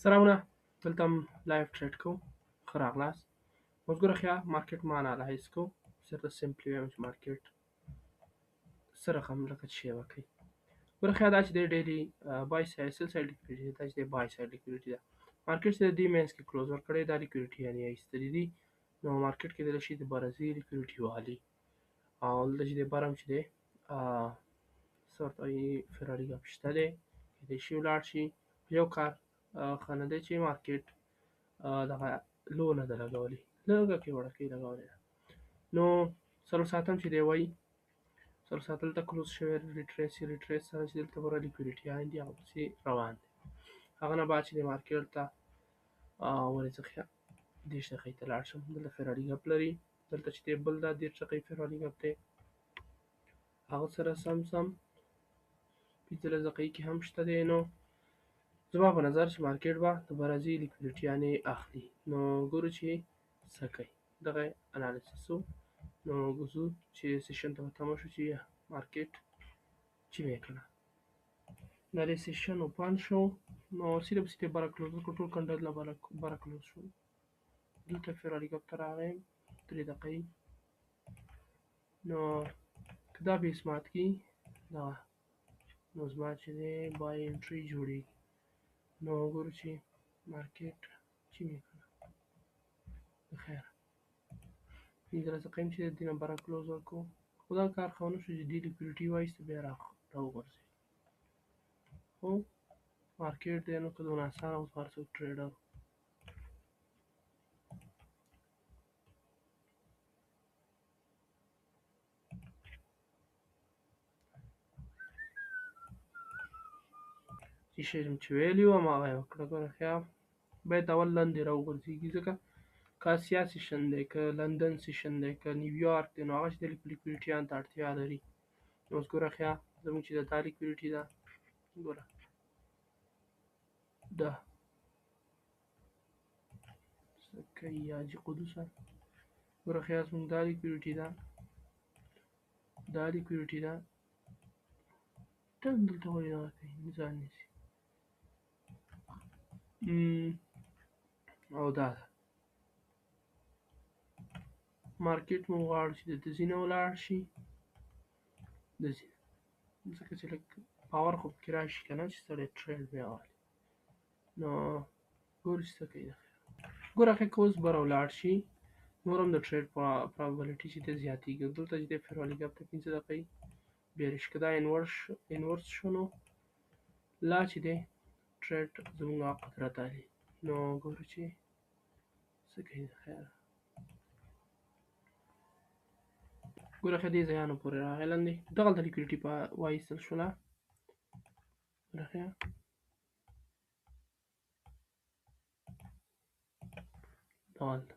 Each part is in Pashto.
سلامونه دلته هم لایف ټریډ کوو ښه راغلاست اوس ګوره ښه مارکیټ ما انالایز کوو زه درته سمپلی وایم چې مارکیټ څه رقم لکه څه شی وکړي ګوره ښه دا چې دی ډیلي بای سایډ سیل سایډ لیکویډیټي دا چې دی بای سایډ لیکویډیټي ده مارکیټ چې د دې مینځ کې کلوز ورکړی دا لیکویډیټي یعنې ایستلي دي نو مارکیټ کیدلی شي دوباره ځي لیکویډیټي والي او دلته چې دی برم چې دی څه ورته وایي فیراري ګپ شته دی کیدای شي ولاړ شي یو کار ښه نه دی چې مارکیټ دغه لو نه ده لګولې لږه کې وړکۍ لګولې ده نو څلور ساعتم چې دی وایي څلور ساعت دلته کلوز شوی ریټریس سره چې دلته ګوره لیکویډیټي دی هغه پسې روان دی هغه نه بعد چې د مارکیټ ته ولې زه ښه دېرش دقیقې ته لاړ شم دلته فیراري ګپ لري دلته چې دی بل دا دېرش دقیقې فیراري ګپ دی هغه سره سم پنځلس دقیقې کې هم شته دی نو زما په نظر چې مارکیټ به دوباره ځي لیکویډیټیانې اخلي نو ګورو چې څه کوي دغه انالیسیس و نو ګورو چې سیشن ته به تمه شو چې مارکیټ چې ویې کړه دا د سیشن اوپن شو نو سیده په سیده بره کلوز وکړو ټول کنډل نه بره کلوز شو دلته فیراري ګپ ته راغی 3 دقیقې نو که دا بیس مات کړي دغه نو زما چې دی بای انټري جوړېږي نو ګورو چې مارکیټ چې ویې کړه د خیر 15 دقیقې چې د دې نه بره کلوز ورکړو خو دا کار ښه ونه شو چې دې لیکویډیټي وایسته بیا راوغورځېد خو مارکیټ دی نو که دونه اسانه اوس هر څوک ټریډر چې شی چې ویلي وو هماغه یې وکړه ګوره ښه باید اول لاندې راوغورځېږي ځکه که اسیا سیشن دی که لندن سیشن دی که نیویارک دی نو هغه چې دی لیکویډیټیانو ته اړتیا لري نو اوس ګوره ښه زموږ چې دا لیکویډیټي ده ګوره ده څه کوي حاجي قدوسه ګوره ښه زموږ دا لیکویډیټي ده ته دلته ولې دغه کوي ځان نیسي او دا ده مارکیټ مو غواړو چې د ځینه ولاړ شي د ځینه ځکه چې لږ باور خو پکې راشي که نه چې سړی ټریډ بیا والي نو ګورو چې څه کوي ګوره ښه که اوس بره ولاړ شي نور هم د ټریډ پرابابلیټي چې دی زیاتېږي دلته چې دی فیراري ګپ ته 15 دقیقې بیارش که دا انورس شو نو لا چې دی ټریډ زموږ قدرت علي نو ګورو چې څه کوي د خیر ګوره ښه دې ځایانو پورې راغی لاندې دغلته لیکویډیټي په وایستل شوله ګوره ښه دغلته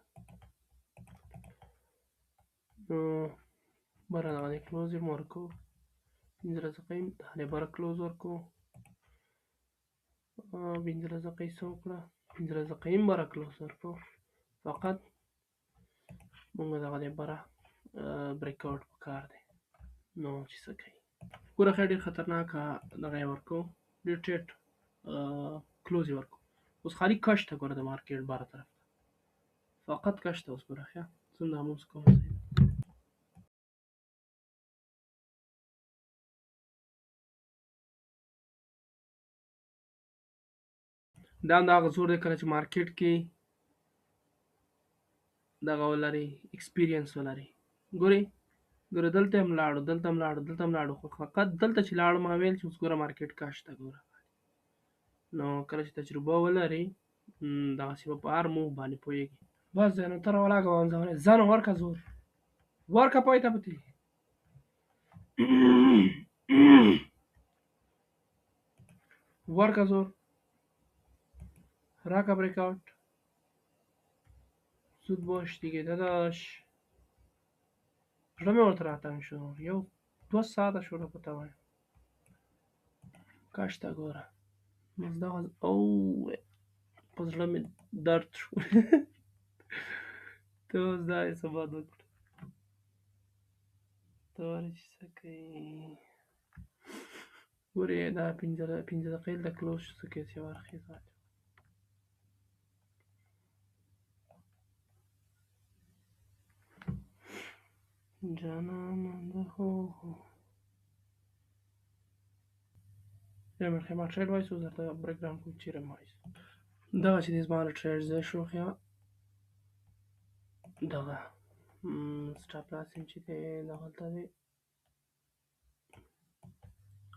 نو بره دغه دی کلوز یې ورکړو 15 دقیقې دغه بره کلوز ورکړو 15 دقیقې څه وکړه 15 دقیقې هم بره کلوز ورکړو فقط مونږ دغه دی بره بریک آوټ پکار دی نو چې څه کوي ګوره ښه ډېر خطرناکه دغه یې ورکړو ډېر ټیټ کلوز یې ورکړو اوس خالي کش ته ګوره د مارکیټ بره طرف ته فقط کش ته اوس ګوره ښه زه دا موس کوم دا هم د هغه زور دی کله چې مارکیټ کې دغه ولري ایکسپیرینس ولري ګورې دلته هم لاړو خو فقط دلته چې لاړو ما ویل چې اوس ګوره مارکیټ کش ته ګوره نو کله چې تجربه ولري دغسې به په هر موو باندې پوهېږي بس دی نو ته راولاږه ځه نو ورکه زور ورکه پای ته پتې ورکه زور راکه بریک آوټ زود باش دیگه داداش زړه مې ورته راتنګ شو یو 2 ساعته شوله په ته وایم کش ته ګوره بس دغه او په زړه مې درد شو ته اوس دا یې څه بد وکړه ته وایې چې څه کوي ګورې دا 15 دقیقې دلته کلوز شو څه کوي چې ورخېږه جانانه د هوهو من خیمه ټریډ وایسو درته برک ډاون کوم چیرې ما وایسو دغه چې دی زما د ټریډ ځای شو خیا دغه سټاپ لاس چې دی دغلته دی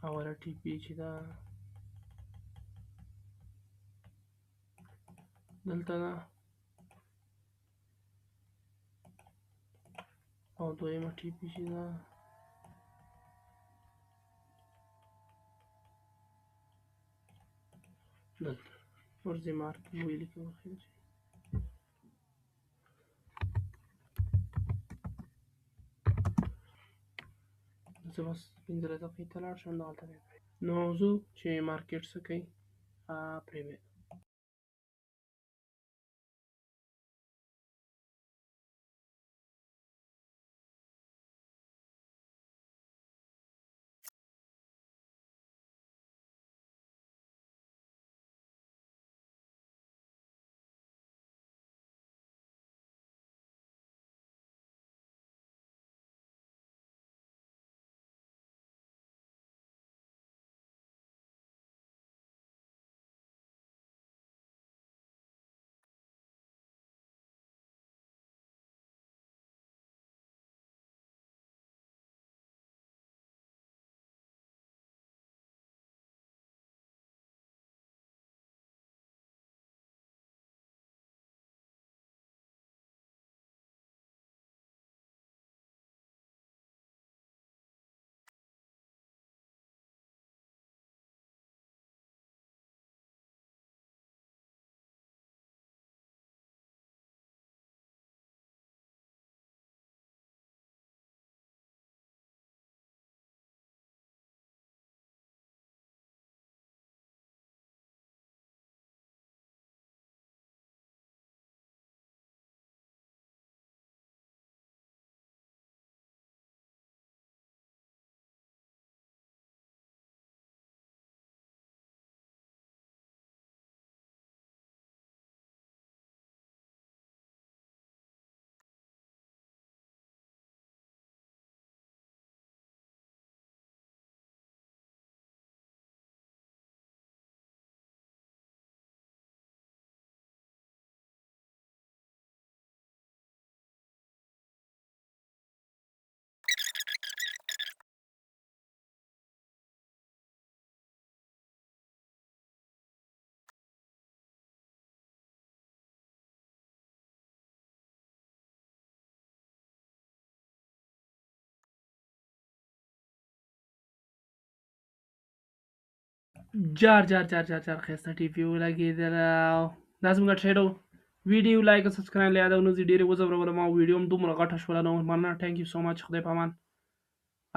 اوله ټي پي چې ده دلته ده او دویمه ټي پي چې ده دلته ورځې مارک ویلي کې وخیل شي زه بس 15 دقیقې ته لاړ شم دغلته نو ځو چې مارکیټ څه کوي پرېمید جار جار جار جار جار ښایسته ټي پي ولګېدله دا زموږ ټریډ ویډیو لایک او سبسکرایب له یاده ونوځي ډېرې وځورولم او ویډیو هم دومره غټه شوله نو مننه ټینک یو سو مچ خدای پامان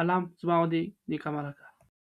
الله زما او دې نیک عمله کړه